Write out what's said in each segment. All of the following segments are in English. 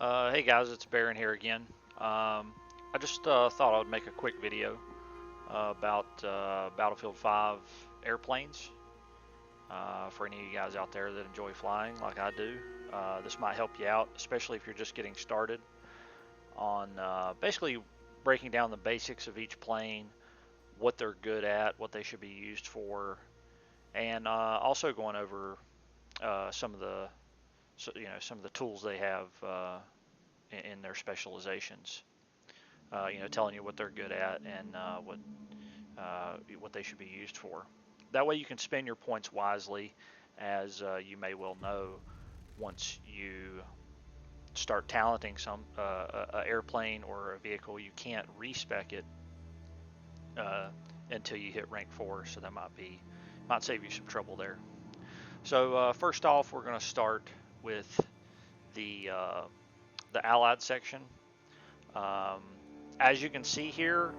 Hey guys, it's Baron here again. I just thought I would make a quick video about Battlefield 5 airplanes for any of you guys out there that enjoy flying like I do. This might help you out, especially if you're just getting started on basically breaking down the basics of each plane, what they're good at, what they should be used for, and also going over some of the some of the tools they have in their specializations. Telling you what they're good at and what they should be used for. That way, you can spend your points wisely, as you may well know once you start talenting some airplane or a vehicle. You can't respec it until you hit rank 4, so that might save you some trouble there. So first off, we're going to start with the Allied section. Um, as you can see here,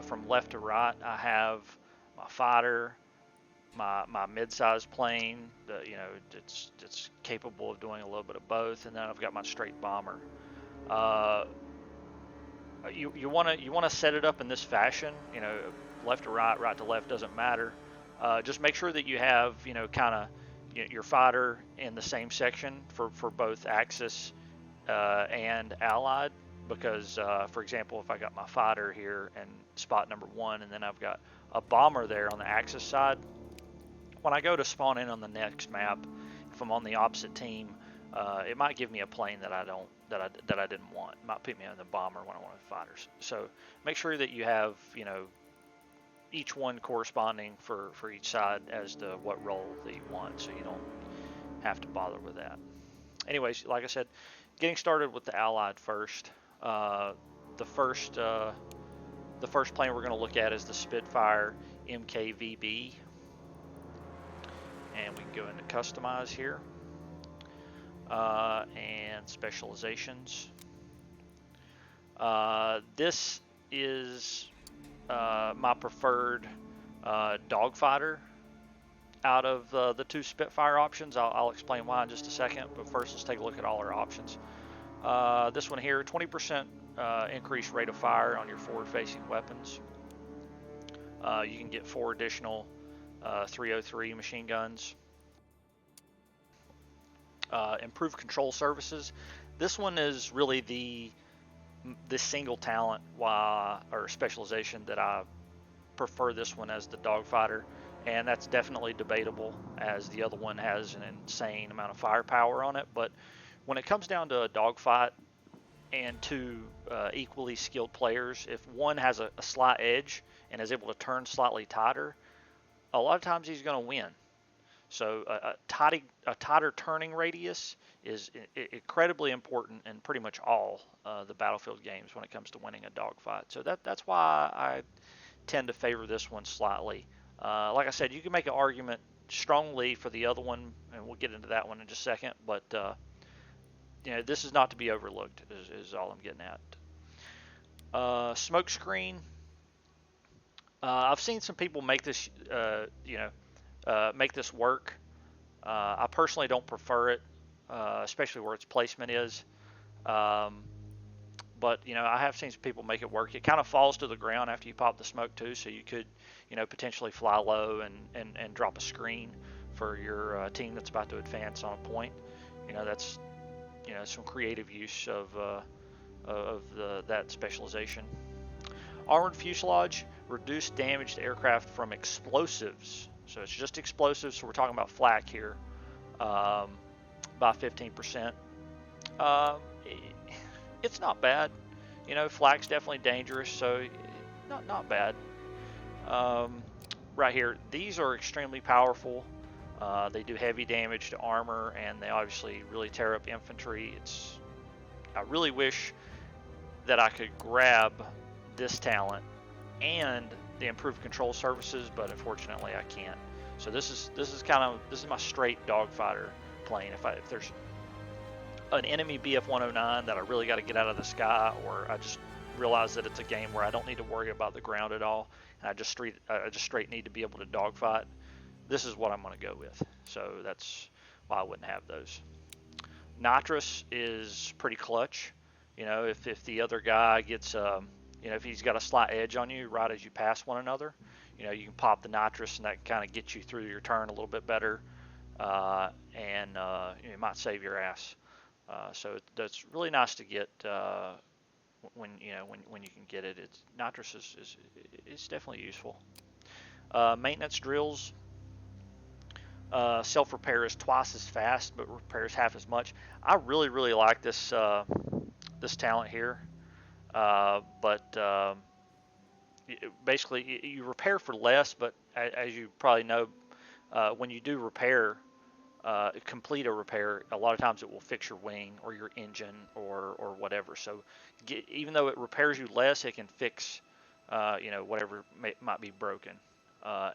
from left to right, I have my fighter, my mid-sized plane. It's capable of doing a little bit of both, and then I've got my straight bomber. Uh, you want to set it up in this fashion. Left to right, right to left doesn't matter. Just make sure that you have kind of your fighter in the same section for both Axis and Allied, because for example, if I got my fighter here and spot number 1, and then I've got a bomber there on the Axis side, when I go to spawn in on the next map, if I'm on the opposite team, it might give me a plane that I didn't want. It might put me on the bomber when I wanted fighters. So make sure that you have each one corresponding for each side as to what role that you want, so you don't have to bother with that. Anyways, like I said, getting started with the Allied first. The first plane we're going to look at is the Spitfire MK VB, and we can go into customize here and specializations. This is my preferred dogfighter out of the two Spitfire options. I'll explain why in just a second, but first let's take a look at all our options. This one here, 20% increased rate of fire on your forward-facing weapons. You can get 4 additional 303 machine guns. Improved control services. This one is really the single talent or specialization that I prefer this one as the dogfighter, and that's definitely debatable, as the other one has an insane amount of firepower on it. But when it comes down to a dogfight and two equally skilled players, if one has a slight edge and is able to turn slightly tighter, a lot of times he's going to win. So a tighter turning radius is incredibly important in pretty much all the Battlefield games when it comes to winning a dogfight. So that's why I tend to favor this one slightly. Like I said, you can make an argument strongly for the other one, and we'll get into that one in just a second. But this is not to be overlooked, is all I'm getting at. Smoke screen. I've seen some people make this, make this work. I personally don't prefer it, especially where its placement is. But I have seen some people make it work. It kind of falls to the ground after you pop the smoke too, so you could potentially fly low and drop a screen for your team that's about to advance on a point. That's some creative use of that specialization. Armored fuselage, reduced damage to aircraft from explosives. So it's just explosives, so we're talking about flak here, by 15%. It's not bad. Flak's definitely dangerous, so not bad. Right here, these are extremely powerful. They do heavy damage to armor, and they obviously really tear up infantry. I really wish that I could grab this talent and the improved control services, but unfortunately I can't. So this is my straight dogfighter plane. If there's an enemy BF-109 that I really got to get out of the sky, or I just realize that it's a game where I don't need to worry about the ground at all, and I just straight need to be able to dogfight, this is what I'm going to go with. So that's why I wouldn't have those. nitrous is pretty clutch. If the other guy gets, if he's got a slight edge on you right as you pass one another, you can pop the nitrous and that kind of gets you through your turn a little bit better, and it might save your ass. So that's really nice to get when you can get it. Nitrous is definitely useful. Maintenance drills. Self-repair is twice as fast, but repairs half as much. I really like this this talent here, but basically you repair for less. But as you probably know, when you do repair, complete a repair, a lot of times it will fix your wing or your engine or whatever. So even though it repairs you less, it can fix whatever might be broken.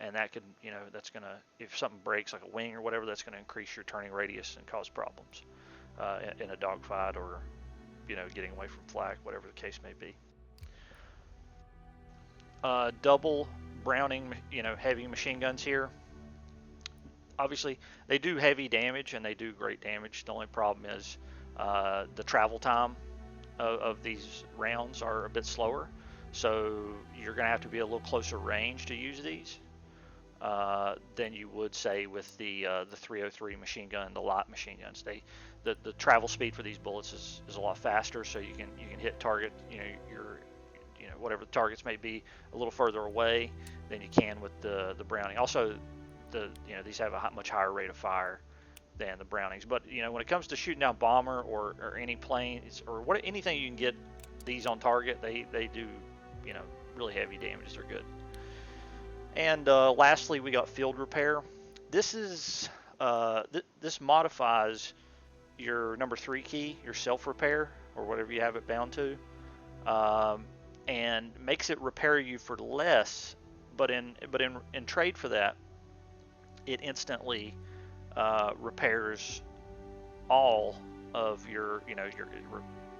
And that could, that's going to, if something breaks like a wing or whatever, that's going to increase your turning radius and cause problems in a dogfight or, getting away from flak, whatever the case may be. Double Browning, heavy machine guns here. Obviously, they do heavy damage and they do great damage. The only problem is the travel time of these rounds are a bit slower. So you're going to have to be a little closer range to use these than you would say with the 303 machine gun, the light machine guns. The travel speed for these bullets is a lot faster, so you can hit target your whatever the targets may be a little further away than you can with the Browning. Also, these have a much higher rate of fire than the Brownings. But when it comes to shooting down bomber or any planes or anything you can get these on target, they do really heavy damage. They're good. And lastly, we got field repair. This is this modifies your number 3 key, your self repair or whatever you have it bound to, and makes it repair you for less. But in trade for that, it instantly repairs all of your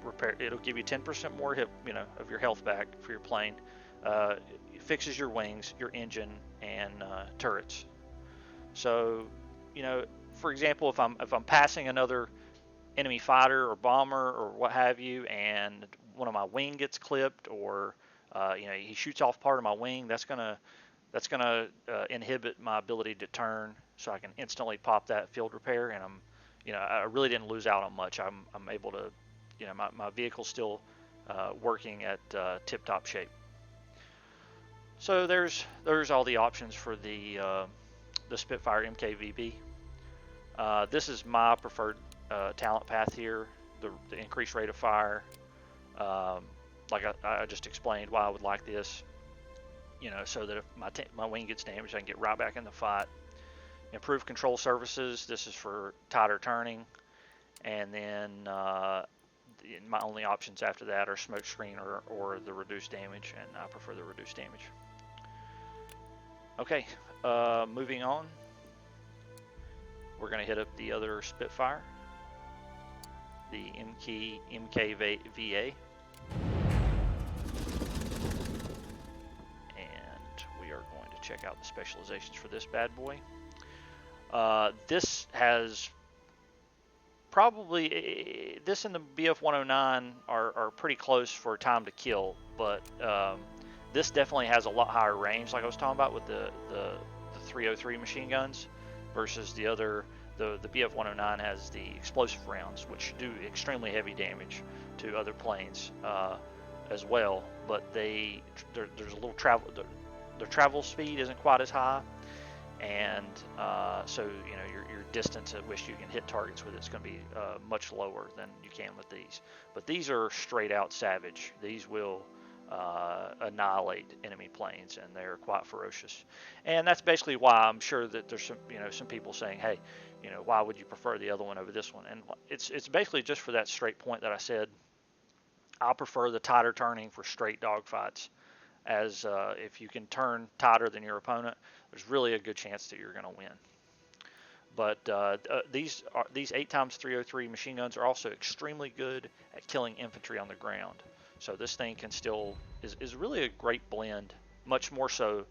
repair. It'll give you 10% more of your health back for your plane. It fixes your wings, your engine, and turrets. So, for example, if I'm passing another enemy fighter or bomber or what have you, and one of my wing gets clipped, or he shoots off part of my wing, that's gonna inhibit my ability to turn. So I can instantly pop that field repair, and I really didn't lose out on much. I'm able to. My vehicle's still working at tip-top shape. So there's all the options for the Spitfire MK VB. This is my preferred talent path here. The increased rate of fire, like I just explained why I would like this. So that if my wing gets damaged, I can get right back in the fight. Improved control surfaces. This is for tighter turning, and then my only options after that are smoke screen or the reduced damage, and I prefer the reduced damage. Okay, moving on. We're going to hit up the other Spitfire, the MK VA. And we are going to check out the specializations for this bad boy. This has probably, this and the BF-109 are pretty close for time to kill, but this definitely has a lot higher range, like I was talking about with the 303 machine guns versus the other. The BF-109 has the explosive rounds, which do extremely heavy damage to other planes as well, but there's a little travel. Their travel speed isn't quite as high, and so your distance at which you can hit targets with it's going to be much lower than you can with these. But these are straight out savage. These will annihilate enemy planes, and they're quite ferocious. And that's basically why I'm sure that there's some people saying, hey, why would you prefer the other one over this one? And it's basically just for that straight point that I said. I prefer the tighter turning for straight dogfights, as if you can turn tighter than your opponent, there's really a good chance that you're going to win. But these 8x303 machine guns are also extremely good at killing infantry on the ground. So this thing can still is really a great blend, much more so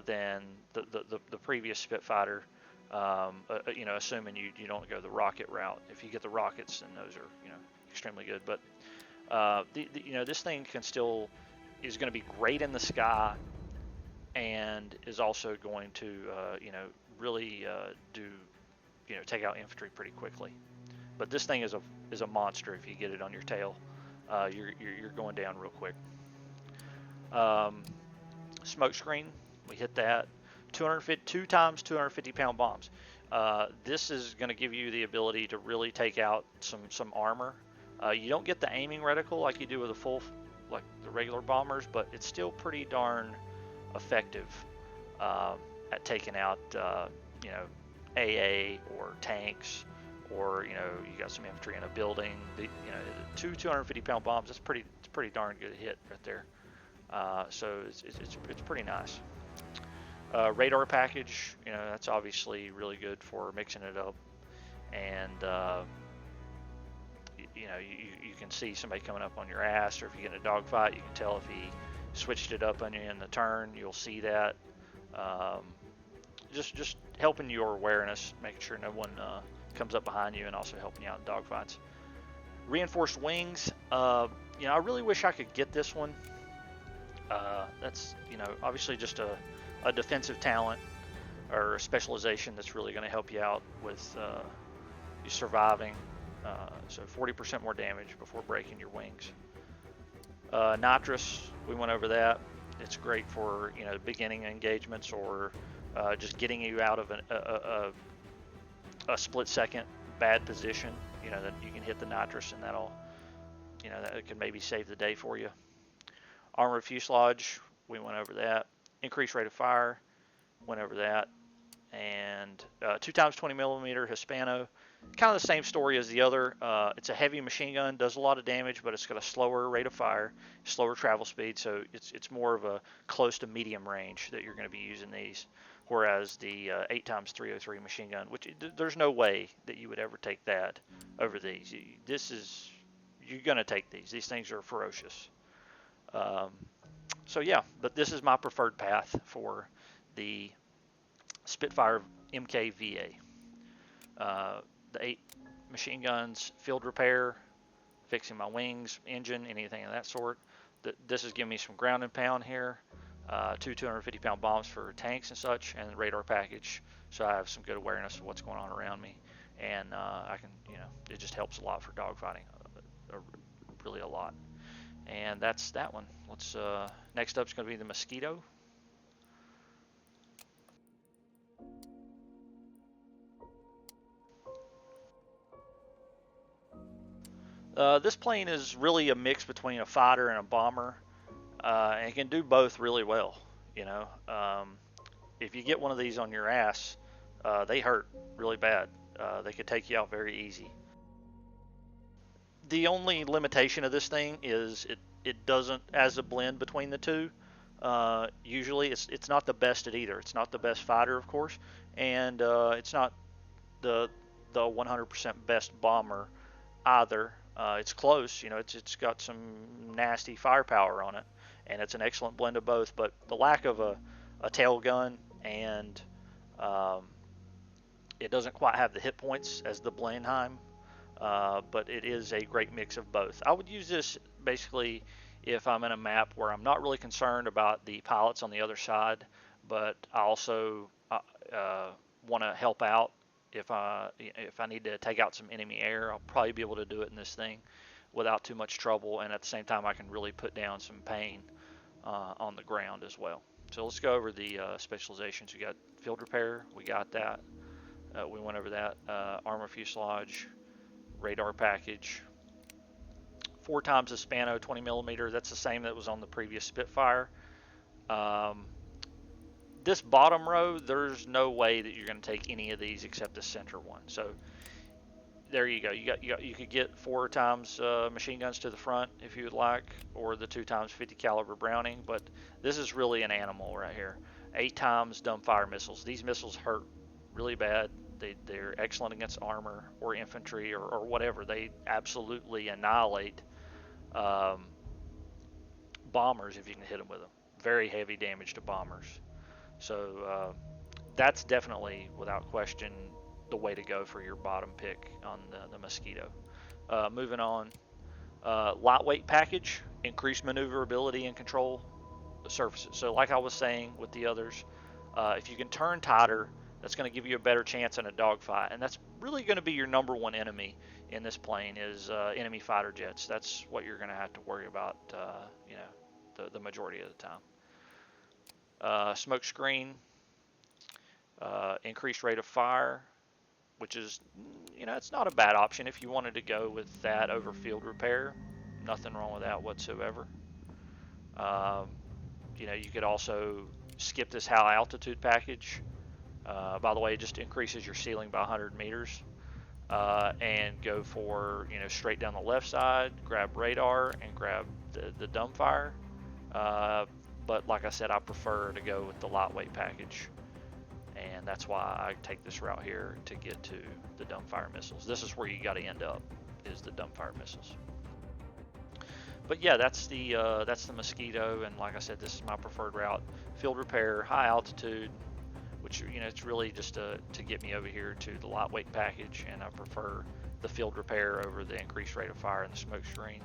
than the previous Spitfire You know, assuming you don't go the rocket route. If you get the rockets, then those are, you know, extremely good. But you know, this thing is going to be great in the sky, and is also going to you know, really do, you know, take out infantry pretty quickly. But this thing is a monster. If you get it on your tail, you're going down real quick. Smoke screen, we hit that. 2 times 250-pound bombs. This is going to give you the ability to really take out some armor. You don't get the aiming reticle like you do with like the regular bombers, but it's still pretty darn effective at taking out you know, AA or tanks, or, you know, you got some infantry in a building. You know, 250-pound bombs. It's pretty darn good hit right there. So it's pretty nice. Radar package, you know, that's obviously really good for mixing it up, and you know, you can see somebody coming up on your ass, or if you get in a dogfight, you can tell if he switched it up on you in the turn. You'll see that. Just helping your awareness, making sure no one comes up behind you, and also helping you out in dogfights. Reinforced wings. You know, I really wish I could get this one. That's, you know, obviously just a defensive talent or a specialization that's really going to help you out with you surviving. So 40% more damage before breaking your wings. Nitrous, we went over that. It's great for, you know, beginning engagements, or just getting you out of a split-second bad position. You know, that you can hit the nitrous, and that'll, you know, that could maybe save the day for you. Armored fuselage, we went over that. Increased rate of fire, went over that. And 2 times 20 millimeter Hispano, kind of the same story as the other. It's a heavy machine gun, does a lot of damage, but it's got a slower rate of fire, slower travel speed, so it's more of a close to medium range that you're going to be using these. Whereas the 8 times 303 machine gun, which there's no way that you would ever take that over these. You're going to take these. These things are ferocious. So yeah, but this is my preferred path for the Spitfire MK VA. The 8 machine guns, field repair, fixing my wings, engine, anything of that sort. This is giving me some ground and pound here. 2 250-pound bombs for tanks and such, and the radar package, so I have some good awareness of what's going on around me, and I can, you know, it just helps a lot for dogfighting, really a lot. And that's that one. Let's next up is going to be the Mosquito. This plane is really a mix between a fighter and a bomber, and it can do both really well. You know, if you get one of these on your ass, they hurt really bad. They could take you out very easy. The only limitation of this thing is it doesn't, as a blend between the two. Usually, it's not the best at either. It's not the best fighter, of course, and it's not the 100% best bomber either. It's close, you know. It's got some nasty firepower on it, and it's an excellent blend of both. But the lack of a tail gun, and it doesn't quite have the hit points as the Blenheim, but it is a great mix of both. I would use this basically if I'm in a map where I'm not really concerned about the pilots on the other side, but I also want to help out. If I need to take out some enemy air, I'll probably be able to do it in this thing without too much trouble, and at the same time I can really put down some pain on the ground as well. So let's go over the specializations. We got field repair, we got that. We went over that. Armor fuselage, radar package. 4 times the Spano 20 millimeter. That's the same that was on the previous Spitfire. This bottom row, there's no way that you're going to take any of these except the center one. So there you go. You could get 4 times machine guns to the front if you would like, or the 2 times 50 caliber Browning. But this is really an animal right here. 8 times dumbfire missiles. These missiles hurt really bad. They're excellent against armor or infantry or whatever. They absolutely annihilate bombers if you can hit them with them. Very heavy damage to bombers. So that's definitely, without question, the way to go for your bottom pick on the Mosquito. Moving on, lightweight package, increased maneuverability and control surfaces. So like I was saying with the others, if you can turn tighter, that's going to give you a better chance in a dogfight, and that's really going to be your number one enemy in this plane is enemy fighter jets. That's what you're going to have to worry about, you know, the majority of the time. Smoke screen, increased rate of fire, which is, you know, it's not a bad option if you wanted to go with that over field repair. Nothing wrong with that whatsoever. Um, you know, you could also skip this high altitude package. By the way, it just increases your ceiling by 100 meters. And go for, you know, straight down the left side, grab radar and grab the dumbfire. But like I said, I prefer to go with the lightweight package, and that's why I take this route here to get to the dumbfire missiles. This is where you got to end up, is the dumbfire missiles. But yeah, that's the Mosquito, and like I said, this is my preferred route. Field repair, high altitude, which, you know, it's really just to get me over here to the lightweight package, and I prefer the field repair over the increased rate of fire and the smoke screen.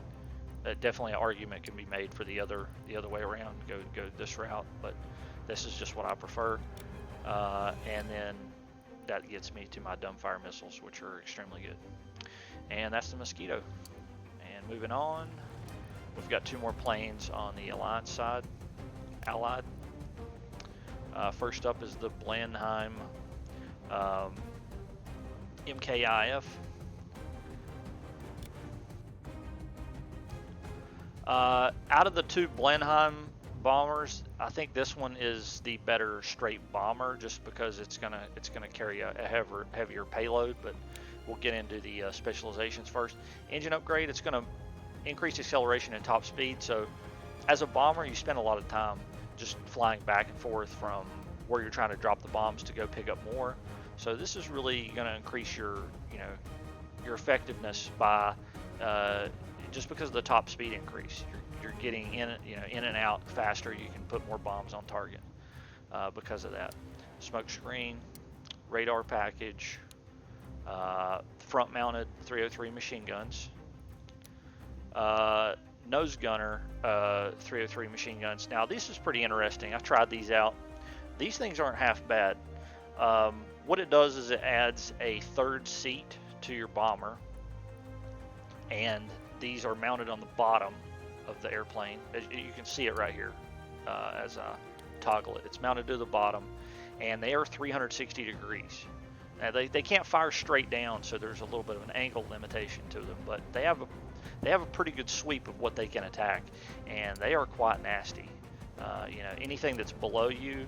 Definitely an argument can be made for the other way around, go this route, but this is just what I prefer. And then that gets me to my dumbfire missiles, which are extremely good. And that's the Mosquito. And moving on, we've got two more planes on the Alliance side, Allied. First up is the Blenheim MK IF. Out of the two Blenheim bombers, I think this one is the better straight bomber, just because it's gonna carry a heavier payload. But we'll get into the specializations first. Engine upgrade, it's gonna increase acceleration and top speed. So as a bomber, you spend a lot of time just flying back and forth from where you're trying to drop the bombs to go pick up more. So this is really going to increase your, you know, your effectiveness by just because of the top speed increase. You're getting in, you know, in and out faster. You can put more bombs on target because of that. Smoke screen, radar package, front-mounted 303 machine guns, nose gunner 303 machine guns. Now this is pretty interesting. I tried these out. These things aren't half bad. What it does is it adds a third seat to your bomber, and these are mounted on the bottom of the airplane. You can see it right here as I toggle it. It's mounted to the bottom, and they are 360 degrees. Now they can't fire straight down, so there's a little bit of an angle limitation to them, but they have a pretty good sweep of what they can attack, and they are quite nasty. You know, anything that's below you,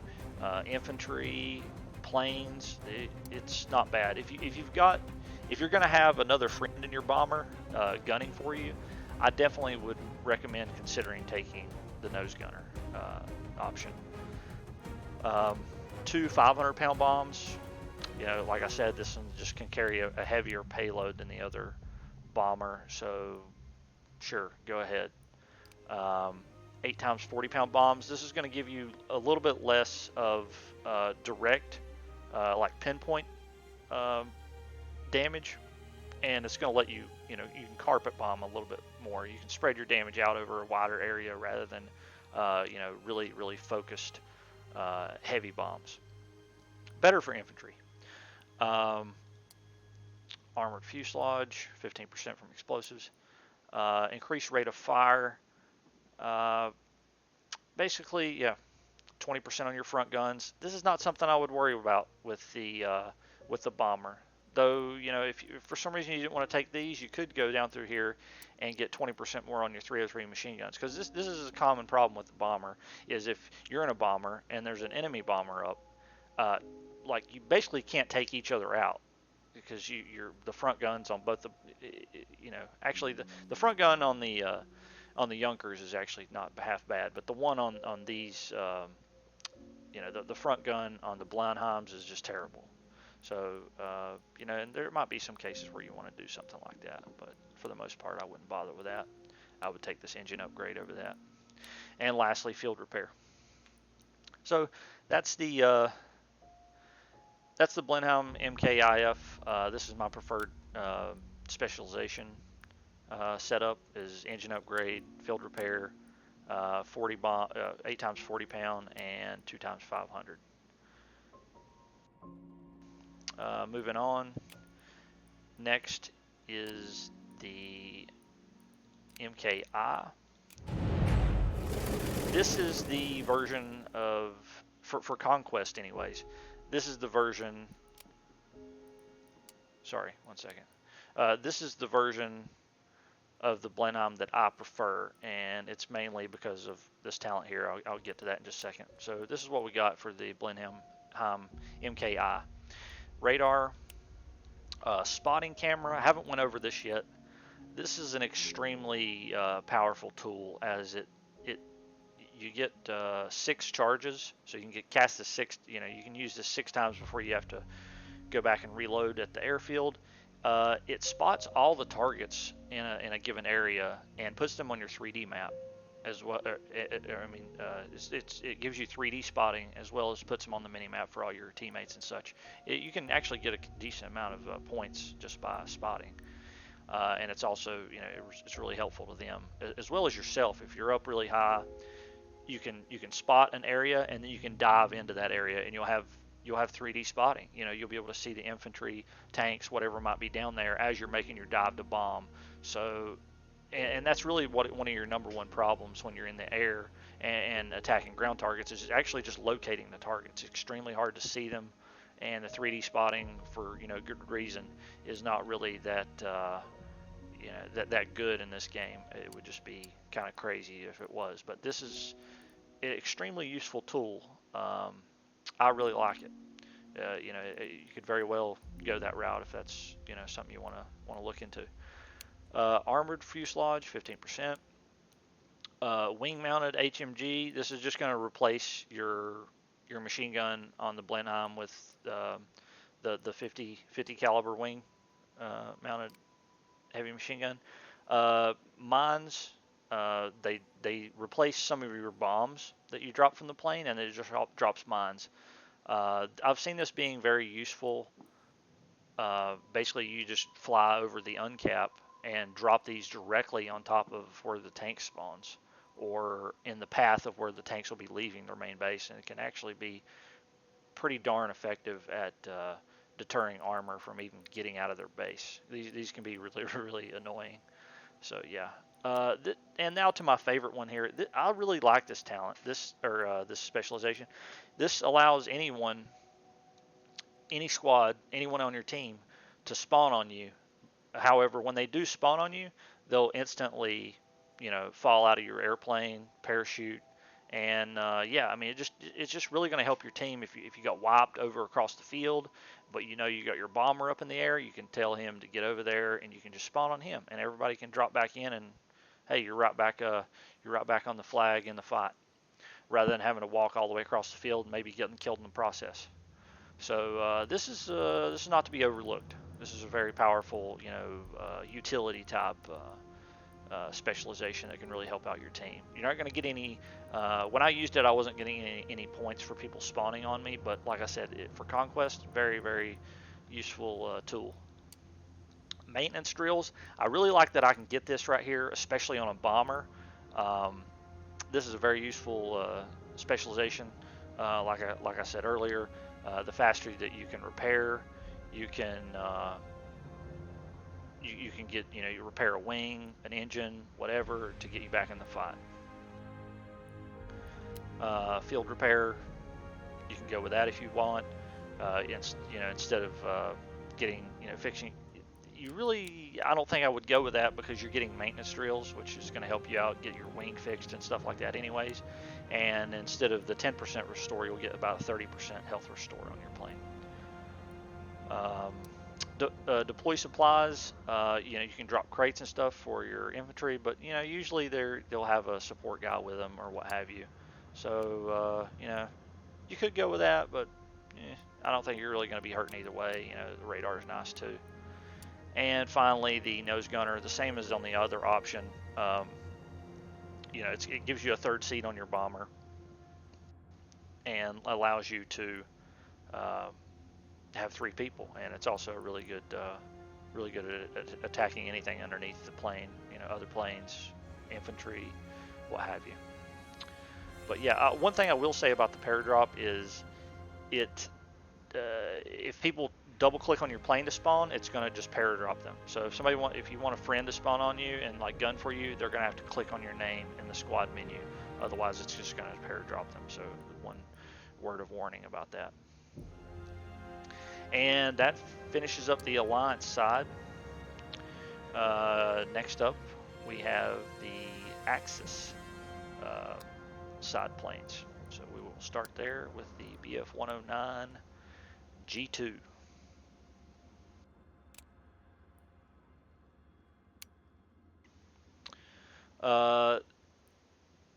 infantry, planes, it's not bad. If you're going to have another friend in your bomber gunning for you, I definitely would recommend considering taking the nose gunner option. 2 500-pound bombs. You know, like I said, this one just can carry a heavier payload than the other bomber, so sure, go ahead. 8 times 40-pound bombs. This is going to give you a little bit less of direct, like pinpoint damage, and it's going to let you, you know, you can carpet bomb a little bit more. You can spread your damage out over a wider area rather than, you know, really focused heavy bombs. Better for infantry. Armored fuselage, 15% from explosives. Increased rate of fire. Basically, yeah, 20% on your front guns. This is not something I would worry about with the bomber. Though, you know, if for some reason you didn't want to take these, you could go down through here and get 20% more on your 303 machine guns. Because this is a common problem with the bomber, is if you're in a bomber and there's an enemy bomber up, like you basically can't take each other out, because you're the front guns on both the, you know, actually the front gun on the Junkers is actually not half bad, but the one on these, you know, the front gun on the Blenheims is just terrible. So, you know, and there might be some cases where you want to do something like that, but for the most part, I wouldn't bother with that. I would take this engine upgrade over that. And lastly, field repair. So that's the that's the Blenheim MK IF. This is my preferred specialization setup. Is engine upgrade, field repair, 8 times 40 pound, and 2 times 500. Moving on. Next is the MKI. This is the version of, for Conquest anyways, this is the version, sorry, one second. This is the version of the Blenheim that I prefer, and it's mainly because of this talent here. I'll get to that in just a second. So this is what we got for the Blenheim MKI. Radar, spotting camera. I haven't went over this yet. This is an extremely powerful tool, as you get 6 charges, so you can get cast the 6. You can use this 6 times before you have to go back and reload at the airfield. It spots all the targets in a given area and puts them on your 3D map as well. It gives you 3D spotting as well as puts them on the mini map for all your teammates and such. You can actually get a decent amount of points just by spotting. And it's also, it's really helpful to them as well as yourself. If you're up really high, you can spot an area and then you can dive into that area and you'll have 3D spotting. You'll be able to see the infantry, tanks, whatever might be down there as you're making your dive to bomb. So, and that's really one of your number one problems when you're in the air and attacking ground targets is actually just locating the targets. It's extremely hard to see them, and the 3D spotting, for good reason, is not really that that good in this game. It would just be kind of crazy if it was. But this is an extremely useful tool. I really like it. You could very well go that route if that's something you want to look into. Armored fuselage, 15%. Wing-mounted HMG. This is just going to replace your machine gun on the Blenheim with the 50 caliber wing mounted heavy machine gun. Mines. They replace some of your bombs that you drop from the plane, and it just drops mines. I've seen this being very useful. Basically, you just fly over the uncap and drop these directly on top of where the tank spawns, or in the path of where the tanks will be leaving their main base, and it can actually be pretty darn effective at deterring armor from even getting out of their base. These can be really, really annoying. So yeah. And now to my favorite one here. I really like this talent, this specialization. This allows anyone, any squad, anyone on your team to spawn on you. However, when they do spawn on you, they'll instantly, fall out of your airplane, parachute, and it's just really going to help your team if you got wiped over across the field, but you got your bomber up in the air. You can tell him to get over there, and you can just spawn on him, and everybody can drop back in, and hey, you're right back on the flag in the fight, rather than having to walk all the way across the field and maybe getting killed in the process. So this is not to be overlooked. This is a very powerful, utility type specialization that can really help out your team. You're not going to get any. When I used it, I wasn't getting any points for people spawning on me, but like I said, for Conquest, very, very useful tool. Maintenance drills. I really like that I can get this right here, especially on a bomber. This is a very useful specialization. Like I said earlier, the faster that you can repair, you can get you repair a wing, an engine, whatever, to get you back in the fight. Field repair, you can go with that if you want. Instead of getting fixing. I don't think I would go with that, because you're getting maintenance drills, which is going to help you out, get your wing fixed and stuff like that anyways. And instead of the 10% restore, you'll get about a 30% health restore on your plane. Deploy supplies. You can drop crates and stuff for your infantry, but usually they'll have a support guy with them or what have you. So you could go with that, but I don't think you're really going to be hurting either way. The radar is nice too. And finally, the nose gunner, the same as on the other option. It gives you a third seat on your bomber and allows you to have 3 people, and it's also really good at attacking anything underneath the plane, other planes, infantry, what have you. But yeah, one thing I will say about the paradrop is if people double click on your plane to spawn, it's going to just paradrop them. So if you want a friend to spawn on you and like gun for you, they're going to have to click on your name in the squad menu. Otherwise, it's just going to paradrop them. So one word of warning about that. And that finishes up the Alliance side. Next up, we have the Axis side planes. So we will start there with the BF-109 G2.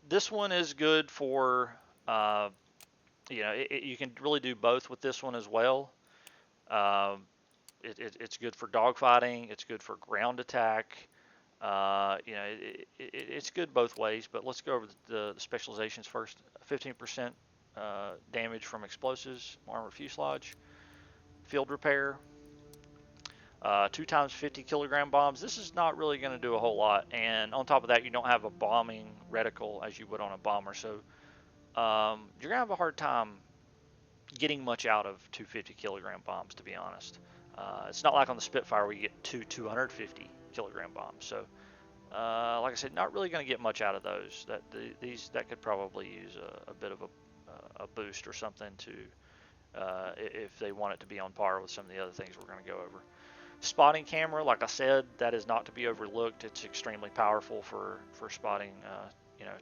This one is good for, you can really do both with this one as well. It's good for dogfighting. It's good for ground attack. It's good both ways. But let's go over the specializations first. 15% damage from explosives, armored fuselage, field repair. 2 times 50 kilogram bombs. This is not really going to do a whole lot, and on top of that, you don't have a bombing reticle as you would on a bomber, so you're going to have a hard time getting much out of 250 kilogram bombs, to be honest. It's not like on the Spitfire where you get 250 kilogram bombs. So, like I said, not really going to get much out of those. That could probably use a bit of a boost or something to if they want it to be on par with some of the other things we're going to go over. Spotting camera, like I said, that is not to be overlooked. It's extremely powerful for spotting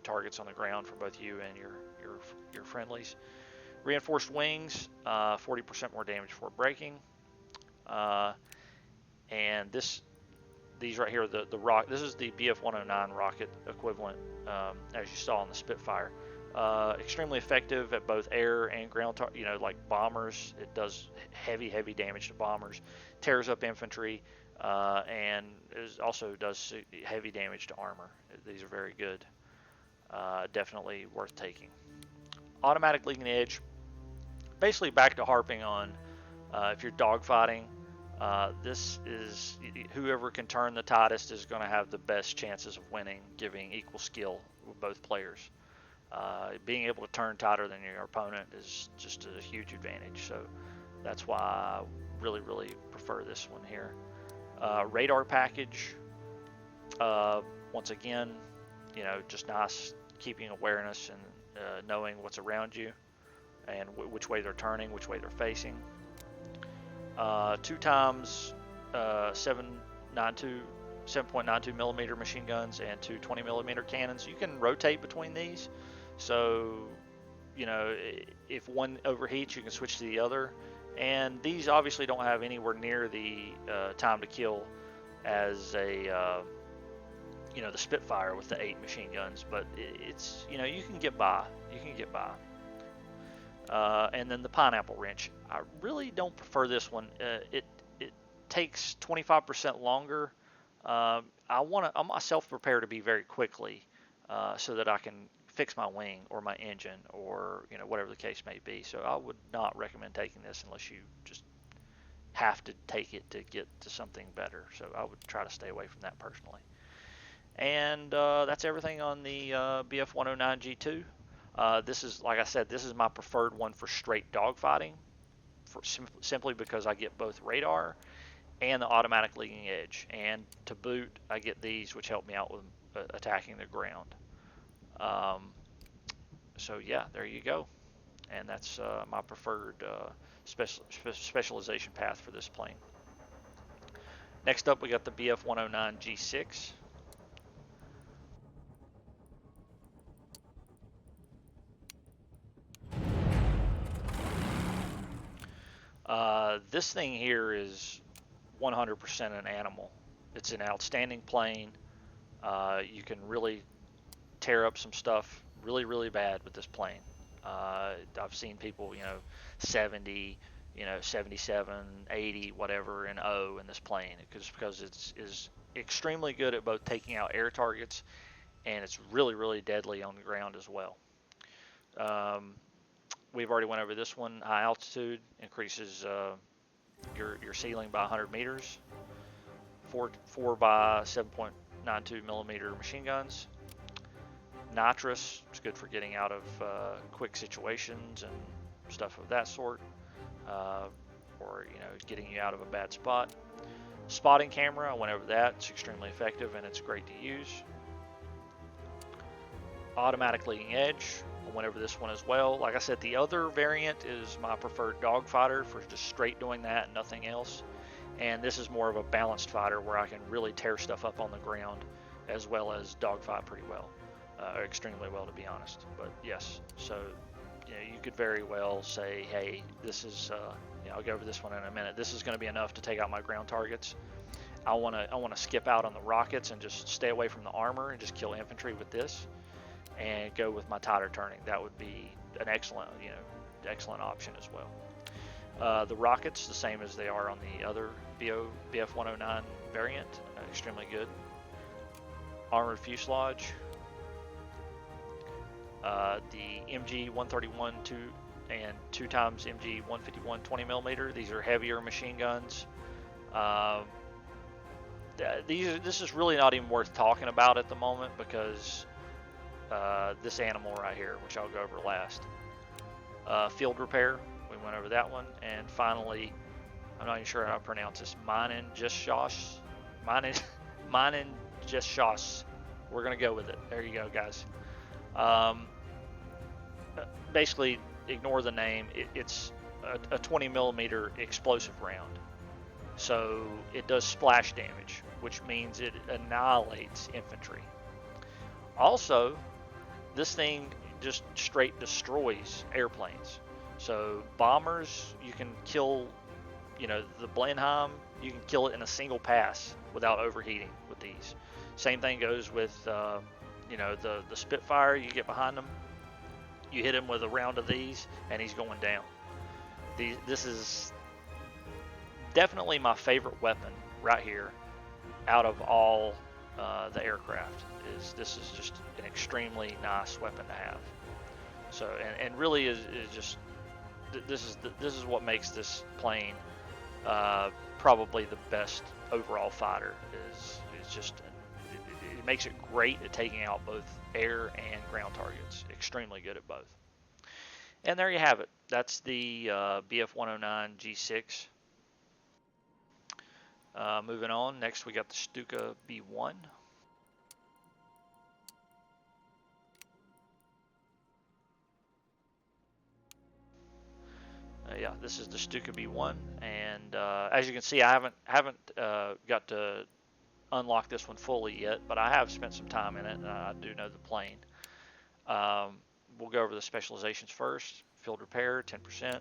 targets on the ground for both you and your friendlies. Reinforced wings, 40% more damage before braking. And these right here, the rock. This is the BF-109 rocket equivalent, as you saw on the Spitfire. Extremely effective at both air and ground. Like bombers, it does heavy damage to bombers, tears up infantry, and it also does heavy damage to armor. These are very good. Definitely worth taking. Automatic leading edge. Basically, back to harping on if you're dogfighting. This is whoever can turn the tightest is going to have the best chances of winning, giving equal skill with both players. Being able to turn tighter than your opponent is just a huge advantage. So that's why I really prefer this one here. Radar package. Once again, just nice keeping awareness and knowing what's around you and which way they're turning, which way they're facing. 2 times 7.92 millimeter machine guns and 2 20 millimeter cannons. You can rotate between these, so if one overheats, you can switch to the other. And these obviously don't have anywhere near the time to kill as the Spitfire with the 8 machine guns, but it's you can get by. And then the pineapple wrench. I really don't prefer this one. It takes 25% longer. I myself prepare to be very quickly, so that I can fix my wing or my engine or whatever the case may be. So I would not recommend taking this unless you just have to take it to get to something better. So I would try to stay away from that personally. And that's everything on the BF-109 G2. This is, like I said, this is my preferred one for straight dogfighting, simply because I get both radar and the automatic leading edge. And to boot, I get these, which help me out with attacking the ground. So yeah, there you go. And that's my preferred specialization path for this plane. Next up, we got the BF-109 G6. This thing here is 100% an animal. It's an outstanding plane. You can really tear up some stuff really bad with this plane. I've seen people, 70, 77, 80, whatever, and O in this plane, because it's extremely good at both taking out air targets, and it's really deadly on the ground as well. We've already went over this one. High altitude increases your ceiling by 100 meters. 4 by 7.92 millimeter machine guns. Nitrous, it's good for getting out of quick situations and stuff of that sort, or getting you out of a bad spot. Spotting camera, I went over that. It's extremely effective and it's great to use. Automatic leading edge, I went over this one as well. Like I said, the other variant is my preferred dogfighter for just straight doing that and nothing else. And this is more of a balanced fighter where I can really tear stuff up on the ground as well as dogfight pretty well, extremely well to be honest. But yes, so you could very well say, hey, this is I'll go over this one in a minute. This is going to be enough to take out my ground targets. I want to skip out on the rockets and just stay away from the armor and just kill infantry with this, and go with my tighter turning. That would be an excellent option as well. The rockets, the same as they are on the other BF-109 variant, extremely good. Armored fuselage. The MG-131 and 2 times MG-151 20mm. These are heavier machine guns. This is really not even worth talking about at the moment because this animal right here, which I'll go over last. Field repair, we went over that one. And finally, I'm not even sure how to pronounce this, Meinen Geschoss. We're going to go with it. There you go, guys. Basically, ignore the name. It's a 20mm explosive round. So it does splash damage, which means it annihilates infantry. Also, this thing just straight destroys airplanes. So bombers, you can kill, the Blenheim, you can kill it in a single pass without overheating with these. Same thing goes with, the Spitfire. You get behind them, you hit him with a round of these, and he's going down. This is definitely my favorite weapon right here out of all the aircraft. This is just an extremely nice weapon to have. So and really is just this is what makes this plane probably the best overall fighter. Is just it makes it great at taking out both air and ground targets. Extremely good at both. And there you have it. That's the BF-109 G6. Moving on, next we got the Stuka B-1. Yeah, this is the Stuka B-1, and as you can see, I haven't got to unlock this one fully yet, but I have spent some time in it. I do know the plane. We'll go over the specializations first. Field repair, 10%.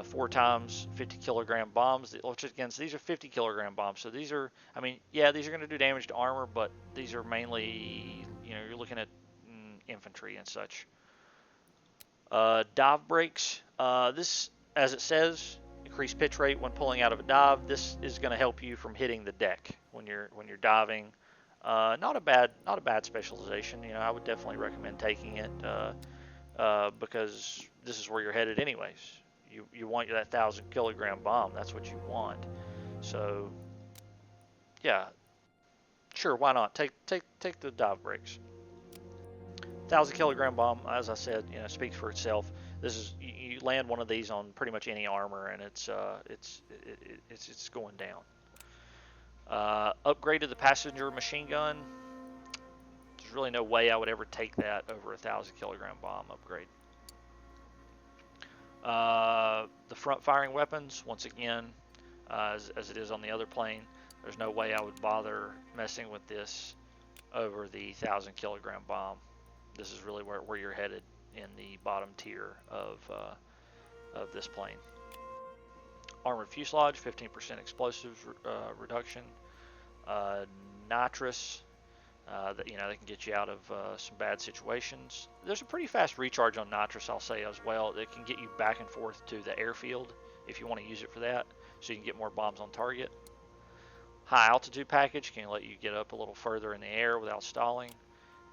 4 times 50 kilogram bombs, which again, these are 50 kilogram bombs. So these are, these are going to do damage to armor, but these are mainly, you're looking at infantry and such. Dive brakes. This, as it says, increased pitch rate when pulling out of a dive. This is going to help you from hitting the deck when you're diving. Not a bad specialization. I would definitely recommend taking it because this is where you're headed anyways. You want that 1,000 kilogram bomb. That's what you want. So, yeah, sure, why not? Take the dive brakes. 1,000 kilogram bomb, as I said, speaks for itself. This is you land one of these on pretty much any armor, and it's going down. Upgraded the passenger machine gun. There's really no way I would ever take that over a 1,000 kilogram bomb upgrade. The front firing weapons, once again, as it is on the other plane, there's no way I would bother messing with this over the 1,000 kilogram bomb. This is really where you're headed in the bottom tier of this plane. Armored fuselage, 15% explosives reduction. Nitrous, that they can get you out of some bad situations. There's a pretty fast recharge on nitrous, I'll say as well. It can get you back and forth to the airfield if you want to use it for that, so you can get more bombs on target. High altitude package can let you get up a little further in the air without stalling.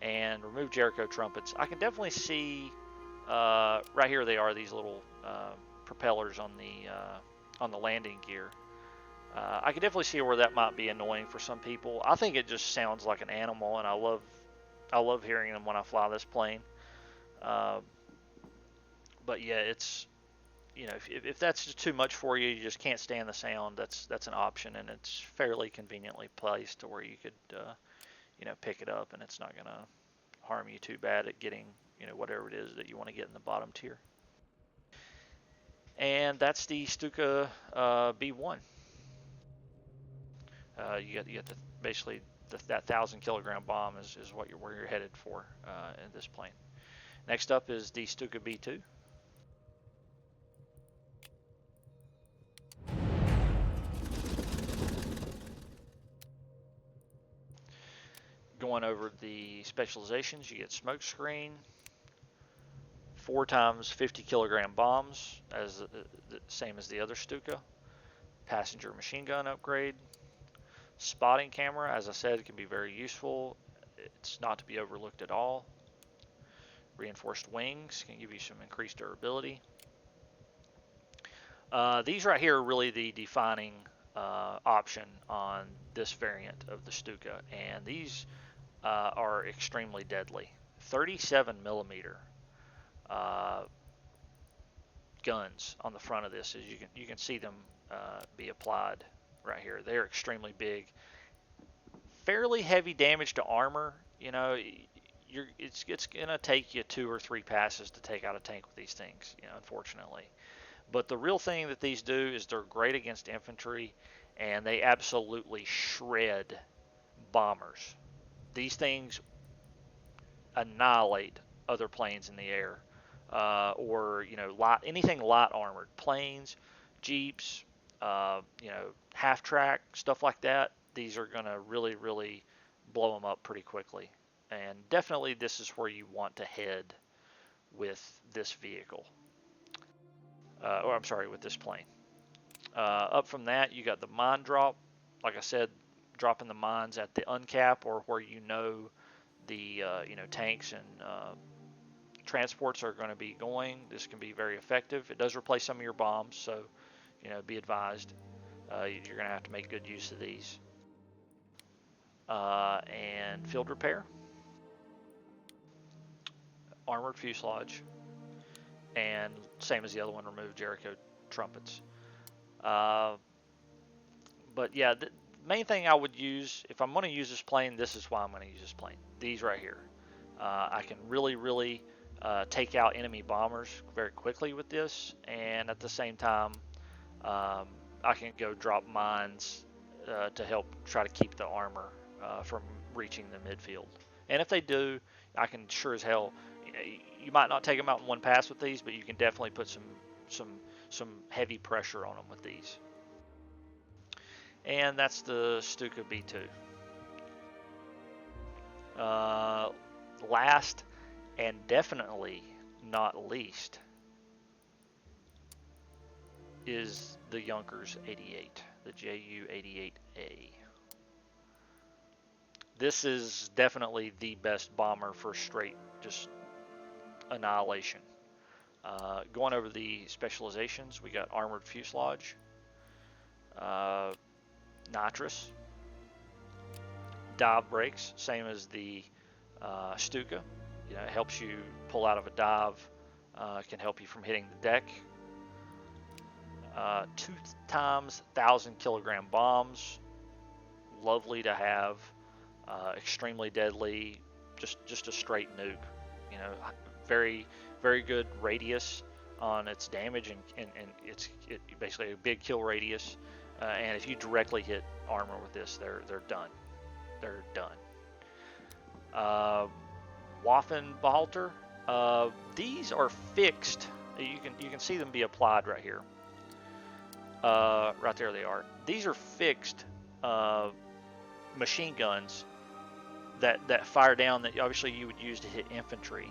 And remove Jericho trumpets. I can definitely see right here they are, these little propellers on on the landing gear. I can definitely see where that might be annoying for some people. I think it just sounds like an animal, and I love hearing them when I fly this plane. But yeah, it's, you know, if that's just too much for you, you just can't stand the sound. That's an option, and it's fairly conveniently placed to where you could you know, pick it up, and it's not gonna harm you too bad at getting, you know, whatever it is that you want to get in the bottom tier. And that's the Stuka B-1. You got the, basically that 1,000 kilogram bomb is what where you're headed for in this plane. Next up is the Stuka B-2. Going over the specializations, you get smoke screen, 4 times 50 kilogram bombs, as the same as the other Stuka. Passenger machine gun upgrade. Spotting camera, as I said, it can be very useful. It's not to be overlooked at all. Reinforced wings can give you some increased durability. These right here are really the defining option on this variant of the Stuka, and these are extremely deadly. 37 millimeter guns on the front of this, as you can see them be applied right here. They're extremely big, fairly heavy damage to armor. You know, it's gonna take you 2 or 3 passes to take out a tank with these things, you know, unfortunately. But the real thing that these do is they're great against infantry, and they absolutely shred bombers. These things annihilate other planes in the air, or, you know, anything light armored, planes, jeeps, you know, half track, stuff like that. These are going to really, really blow them up pretty quickly. And definitely this is where you want to head with this vehicle. Or I'm sorry, with this plane. Up from that, you got the mine drop. Like I said, dropping the mines at the uncap, or where you know the you know, tanks and transports are going to be going. This can be very effective. It does replace some of your bombs, so, you know, be advised. You're going to have to make good use of these. And field repair, armored fuselage, and same as the other one, remove Jericho trumpets. But yeah, the main thing I would use, if I'm going to use this plane, this is why I'm going to use this plane. These right here. I can really take out enemy bombers very quickly with this, and at the same time, I can go drop mines to help try to keep the armor from reaching the midfield. And if they do, I can sure as hell, you know, you might not take them out in one pass with these, but you can definitely put some heavy pressure on them with these. And that's the Stuka B-2. Last and definitely not least is the Junkers 88, the Ju-88A. This is definitely the best bomber for straight just annihilation. Going over the specializations, we got armored fuselage, nitrous, dive brakes, same as the Stuka. You know, it helps you pull out of a dive, can help you from hitting the deck. 2 times 1,000 kilogram bombs, lovely to have. Extremely deadly, just a straight nuke. You know, very good radius on its damage, and it's basically a big kill radius. And if you directly hit armor with this, they're done. They're done. Waffenbehalter. These are fixed. You can see them be applied right here. Right there they are. These are fixed machine guns that fire down, that obviously you would use to hit infantry.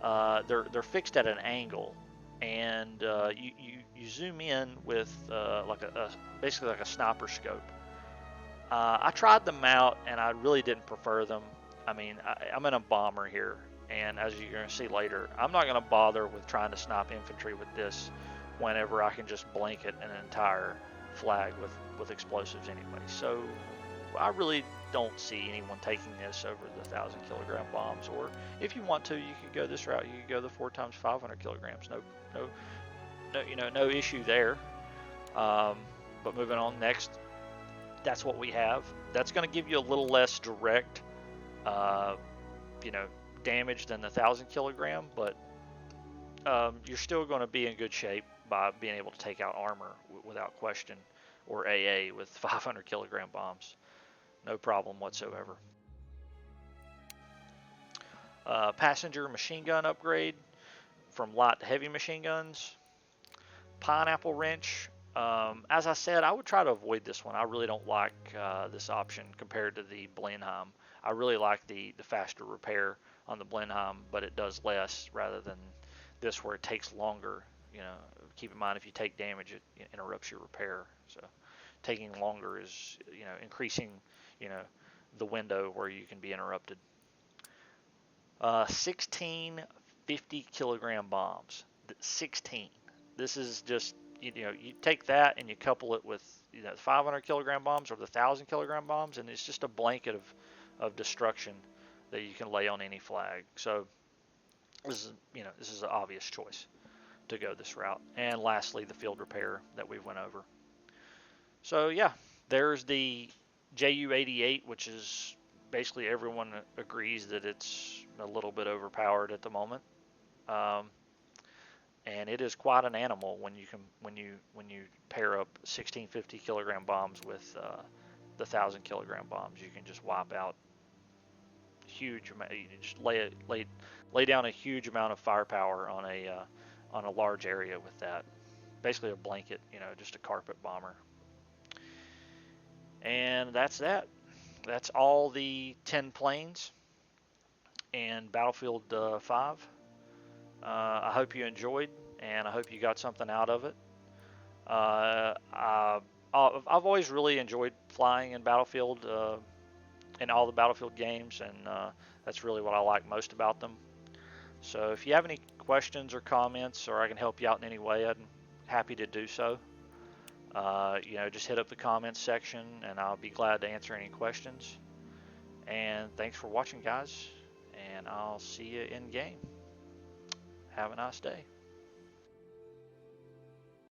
They're fixed at an angle, and you zoom in with like basically like a sniper scope. I tried them out, and I really didn't prefer them. I mean, I'm in a bomber here, and as you're going to see later, I'm not going to bother with trying to snipe infantry with this whenever I can just blanket an entire flag with explosives anyway. So I really don't see anyone taking this over the 1,000 kilogram bombs. Or if you want to, you could go this route. You could go the 4 times 500 kilograms. No issue there. But moving on next, that's what we have. That's going to give you a little less direct, damage than the 1,000 kilogram, but you're still going to be in good shape by being able to take out armor without question, or AA with 500 kilogram bombs. No problem whatsoever. Passenger machine gun upgrade from light to heavy machine guns. Pineapple wrench. As I said, I would try to avoid this one. I really don't like this option compared to the Blenheim. I really like the faster repair on the Blenheim, but it does less rather than this where it takes longer. Keep in mind, if you take damage, it interrupts your repair. So taking longer is, increasing, the window where you can be interrupted. 16 50 kilogram bombs. 16. This is just, you take that and you couple it with 500 kilogram bombs or the 1,000 kilogram bombs, and it's just a blanket of destruction that you can lay on any flag. So this is an obvious choice to go this route. And lastly, the field repair that we went over. So yeah, there's the JU-88, which is basically everyone agrees that it's a little bit overpowered at the moment. And it is quite an animal when you pair up 1650 kilogram bombs with the 1,000 kilogram bombs. You can just wipe out huge amount. You just lay down a huge amount of firepower on a large area with that. Basically a blanket, just a carpet bomber. And that's that. That's all the 10 planes and Battlefield 5. I hope you enjoyed, and I hope you got something out of it. I've always really enjoyed flying in Battlefield, in all the Battlefield games, and that's really what I like most about them. So if you have any questions or comments, or I can help you out in any way, I'm happy to do so. Just hit up the comments section, and I'll be glad to answer any questions. And thanks for watching, guys, and I'll see you in game. Have a nice day.